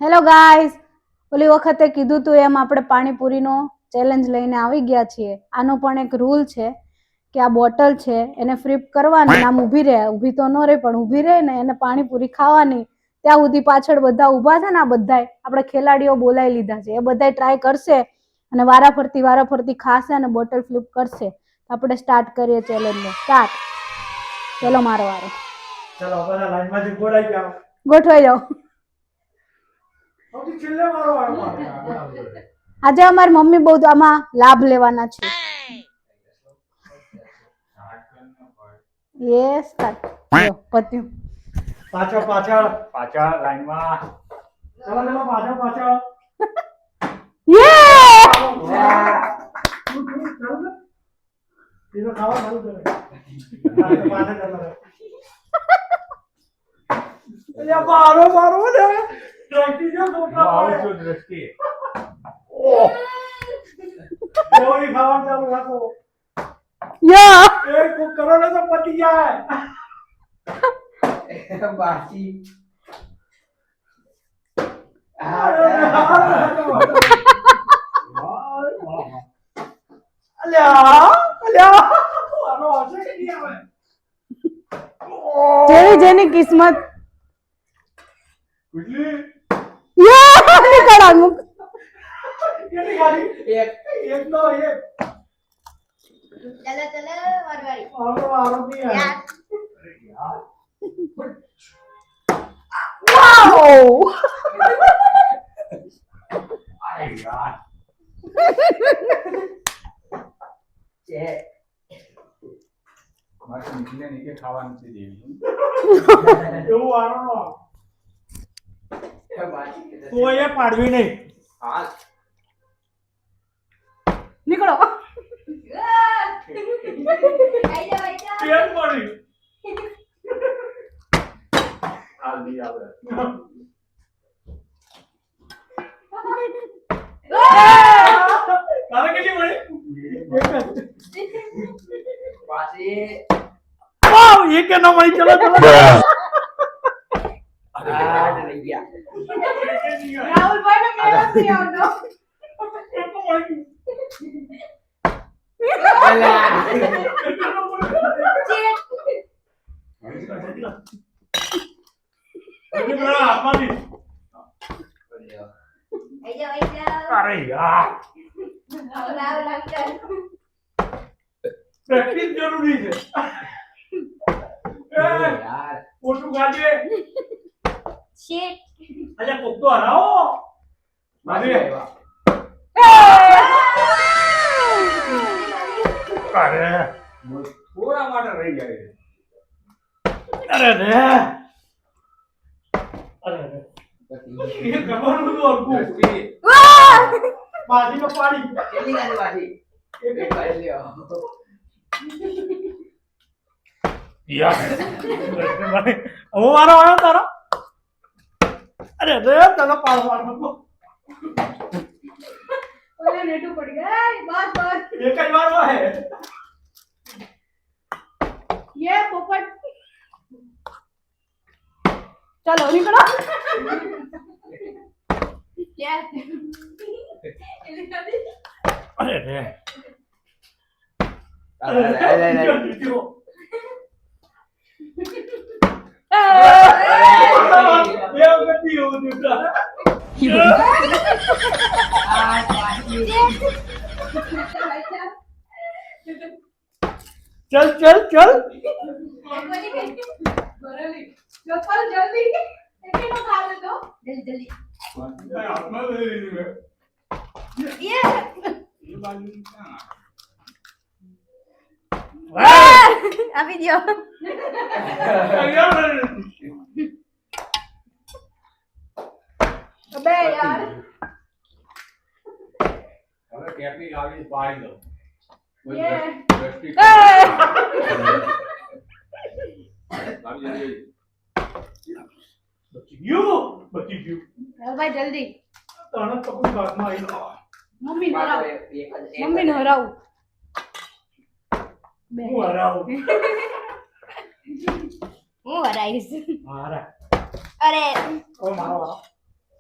Hello guys, ઓલી વખતે કીધું તું એમ આપણે પાણીપુરીનો ચેલેન્જ લઈને આવી ગયા છીએ. આનો પણ એક રૂલ છે કે આ બોટલ છે એને ફ્લિપ કરવાની, આમ ઊભી રહે, ઊભી તો ન રહે પણ ઊભી રહે ને એને પાણીપુરી ખાવાની. ત્યાં સુધી પાછળ બધા ઊભા છે ને, આ બધાય આપણે ખેલાડીઓ બોલાવી લીધા છે, એ બધાય ટ્રાય કરશે અને વારાફરતી ખાશે અને બોટલ ફ્લિપ કરશે. આપણે સ્ટાર્ટ કરીએ ચેલેન્જને. સ્ટાર્ટ. ચલો મારો વારો. ચલો બધા લાઈનમાંથી ગોઠવાઈ જાઓ. ગોઠવાઈ જાઓ. આજે અમારી મમ્મી બહુ આમાં લાભ લેવાના છે. યસ પત્યું. પાછળ લાઈનમાં. ચલો પાછળ. એ તો ખાવા ચાલુ કરે. મારો ને દ્રષ્ટિ જો દ્રષ્ટિ. ઓય ખાવા ચાલુ રાખો. એક કરો ને તો પતી જાય. બાકી જેની કિસ્મત નીચે ખાવાનું છે દેવી. કોઈ પાડવી નહીં. નીકળો. ये क्या नाम है? चलो चलो राहुल भाई ने मेरा नहीं आवड़ो. अरे यार प्रैक्टिस जरूरी है यार. फोटो गाजे Shit. अच्छा कोक तो हराओ. अरे अरे पूरा वाटर रह गया. अरे रे ये कमर में तो और को बाजी में पानी जल्दी गाड़ी बाजी एक बार ले आओ यार. वो मारो आयो तारा. अरे रे चलो पार को ओले नेटू पड़ गया. बस एक ही बार हुआ है ये पोपट. चलो निकलो. क्या अरे रे चल चल चल जल्दी खा ले दो. जल्दी ये अभी दियो. अबे यार હવે કેટલી આવી પાડી દો. ये યુ બચી ગયું. भाई जल्दी. તને તો કોઈ બાદમાં આવી દો. मम्मी ने हराऊ. હું હરાવું. હું હરાઈશ. મારા અરે ઓ મારો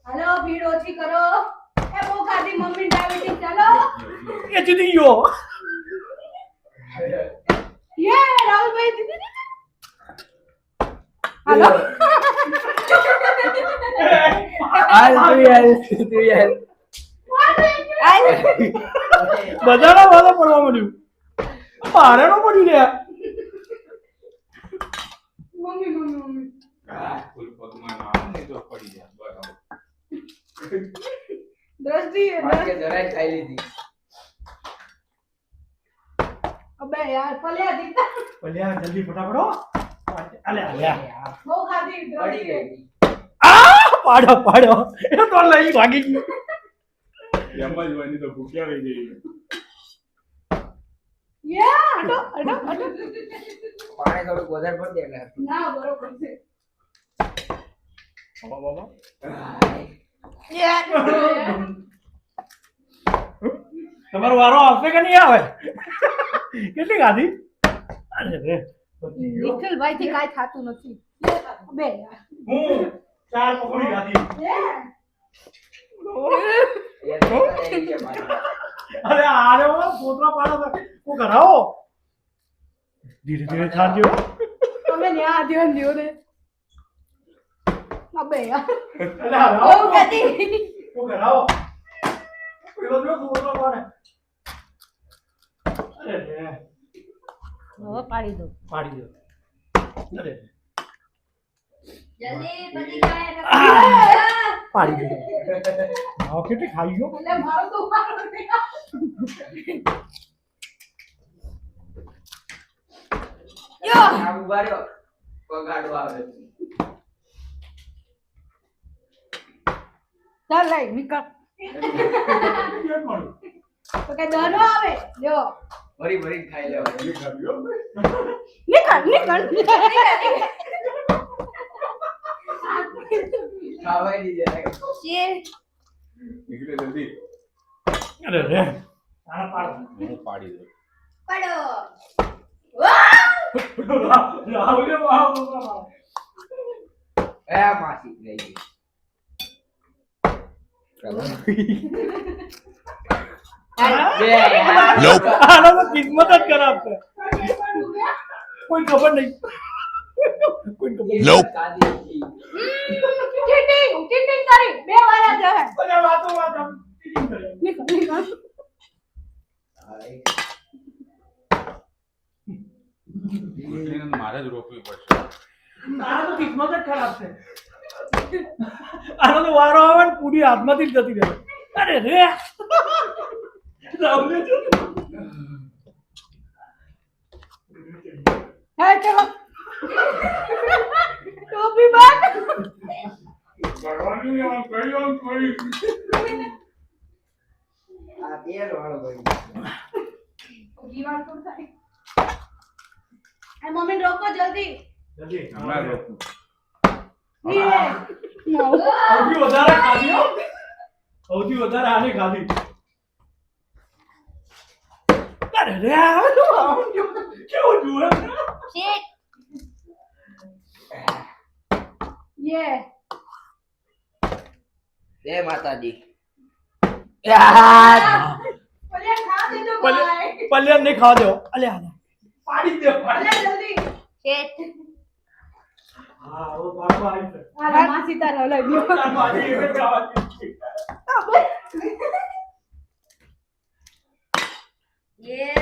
हेलो ભીડ ઓછી કરો. એ બહુ ખાધી મમ્મી ડાયાબિટીસ ચાલો. એ જીતી ગયો. યે રાહુલભાઈ જીતી ગયા. હાલો. હાલ તું યાર બધાના વાળા પડવા મળ્યું. મારે નો પડી રહ્યા. મમ્મી. દ્રષ્ટિ માકે જરાય ખાઈ લીધી અબે યાર પલ્યા દીતા. ભલ્યા જલ્દી ફટાફડો. અલે બહુ ખાધી પડી દ્રષ્ટિ. ગઈ પાડો એ તો લઈ ભાગી ગઈ. યે અડો. પાણી થોડુંક વધારે પડી દે એટલે ના બરોબર છે. બાબા યે. તમારો વારો આવશે કે નહીં આવે? કેટલી ખાધી? અરે રે વિઠ્ઠલભાઈ થી કાઈ થાતું નથી. બે યાર. હું 4 પકોડી ખાધી. એ તો થઈ ગઈ મારી અરે આરે ઓ પોતરા પાડો કો કરાવો. ધીરે ધીરે ખાજો. તમે ન્યા ધ્યાન દ્યો ને. અબે યાર. અલે આવો બહુ ખાધી. કો કરાવો. પેલો જો પોતરા પાડે. અરે રે હવે પાડી દો. પાડી દો. અરે જલ્દી બધી ગાય પાડી દો. આવો કેટલી ખાઈ ગયો. એટલે મારો તો ઉપાડો નહીં. આ ઉભા રહ્યો પગાડો આવે ચાલ લઈ નીકળ. તો કે દનો આવે લ્યો. ભરી ભરી ખાઈ લેવા નીકળ. ખાવાય નહીં જરાય અરે રે આના પાડ. પાડી દો. પડો. રાહુલ વાહ એ માસી લઈ ગઈ આનો તો કિસ્મત જ ખરાબ છે. કોઈ ખબર નહીં. કોઈ ખબર નહીં. ચીટિંગ કરી બે વાર જ રહે. બધા વાતો નીકળ. મારે જ રોકવી પડશે. આનો તો કિસ્મત જ ખરાબ છે. આનો તો વારો આવે ને પૂરી હાથમાંથી જ જતી રહે. અરે રે રાહુલે જો. હે ચલો. ટોપી બાંધ. આ તેલ વાળો ભાઈ જીવાણ તો થાય. એ મમ્મી રોકો જલ્દી. જલ્દી હમણાં રોકું. સૌથી વધારે ખાધી હો. સૌથી વધારે આને ખાધી. અરે રે કેવું જુએ. શીટ. યે. જય માતાજી પલ્યા ખા દેજો ભાઈ. પલ્યા નહીં ખાવા દેવો. અલે આને પાડી દે. પલ્યા જલ્દી. શીટ. હા ઓ પાડો આવી છે. આ માસી તાર હલાઈ ગયો. તાર મારી એને ખાવાની. યે.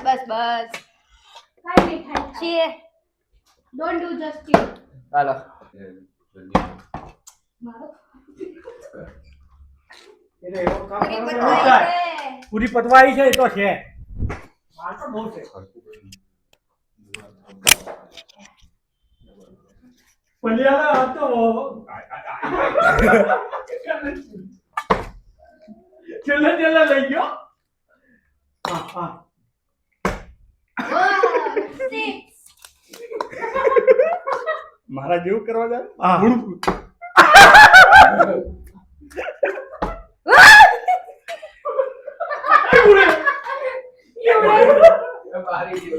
બસ. કાઈ નહીં થાય. છે. Don't do justice. ચાલો મારો એટલે એવો કામ પૂરી કરવાનો પતવાઈ થાય. છે. પૂરી પતવાઈ છે એ તો છે. માર તો બહુ છે. પલિયાના હાથ તો છેલ્લે લઈ ગયો. હા Six. મારા જેવું કરવા જાય. હા હારી ગયો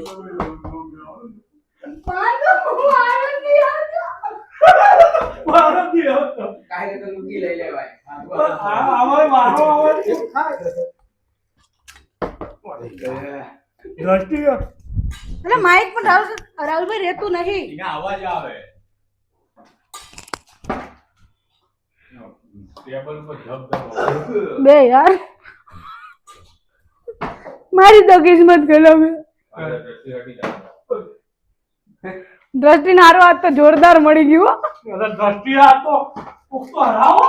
મારો દી હતો કાંઈ તો લુકી લઈ લેવાય આમાં મારો આવાજ થાય દ્રષ્ટિ અરે માઇક પણ રાહુલભાઈ રહેતું નહીં. એના અવાજ આવે ટેબલ પર જબ બે યાર મારી તો કિસ્મત ખરાબ છે. દ્રષ્ટિ હારો આજ તો જોરદાર મળી ગયું હો. દ્રષ્ટિ આ તો પુખ્તો હરાવો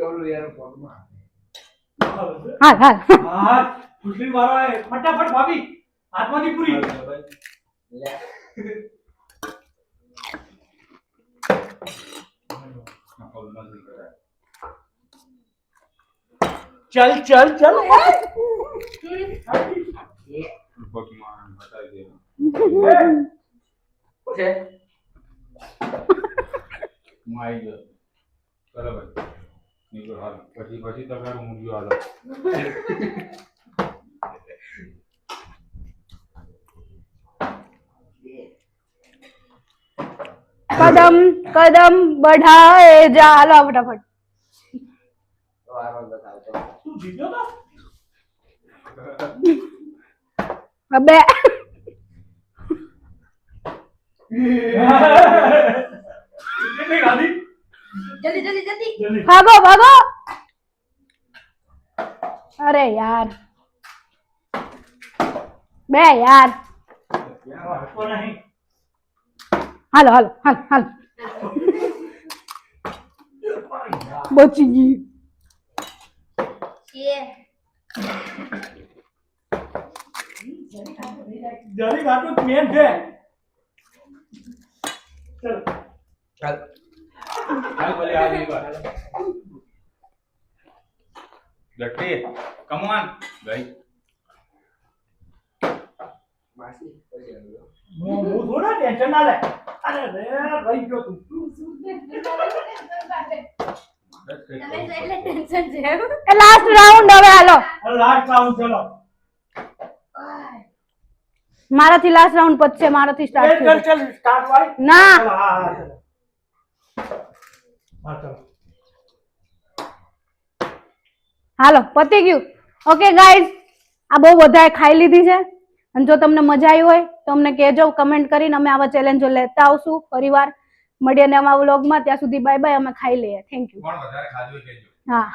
ઓલું યાર પગમાં હાલ હાલ હા ખુશી મારો એ ફટાફટ ભાભી હાથમાંથી પૂરી લે ચલ ચલ ચલ પગમાં બતાવી દે છે હું આવી ગયો ચલો ભાઈ નીકળો હાલ પછી તમારું મૂંઝ્યો હાલો કદમ કદમ બઢાએ જા. હાલો ફટાફટ. વારો બતાવતો તું જીત્યો તો અબે કેટલી ગાડી જલ્દી જલ્દી જલ્દી જલ્દી ભાગો ભાગો. અરે યાર બે યાર. તો નહીં હાલો હાલો હાલ હાલ. બચી ગઈ. છે જરી ગાટો મેન છે ચલ ચાલ હાલ ભલે આ દીવા લટ્ટી કમ ઓન ગઈ માસી પછી આવ્યો હું થોડા ટેન્શન ના લે અરે રે રહી ગયો તું તમે તો એટલે ટેન્શન છે એ લાસ્ટ રાઉન્ડ હવે હાલો. લાસ્ટ રાઉન્ડ ચલો મારાથી લાસ્ટ રાઉન્ડ પતશે. મારાથી એ સ્ટાર્ટ ચલ ચલ સ્ટાર્ટ વાળી ના. ચલો હા હા ચલો હા ચલો હાલો પતી ગયું. ઓકે ગાઈઝ આ બહુ બધાએ ખાઈ લીધી છે અને જો તમને મજા આવી હોય તો અમને કહેજો કમેન્ટ કરીને. અમે આવા ચેલેન્જો લેતા આવશું પરિવાર. મળીએ નવા વ્લોગમાં. ત્યાં સુધી બાય બાય. અમે ખાઈ લઈએ. Thank you. કોણ વધારે ખાધું કહેજો હા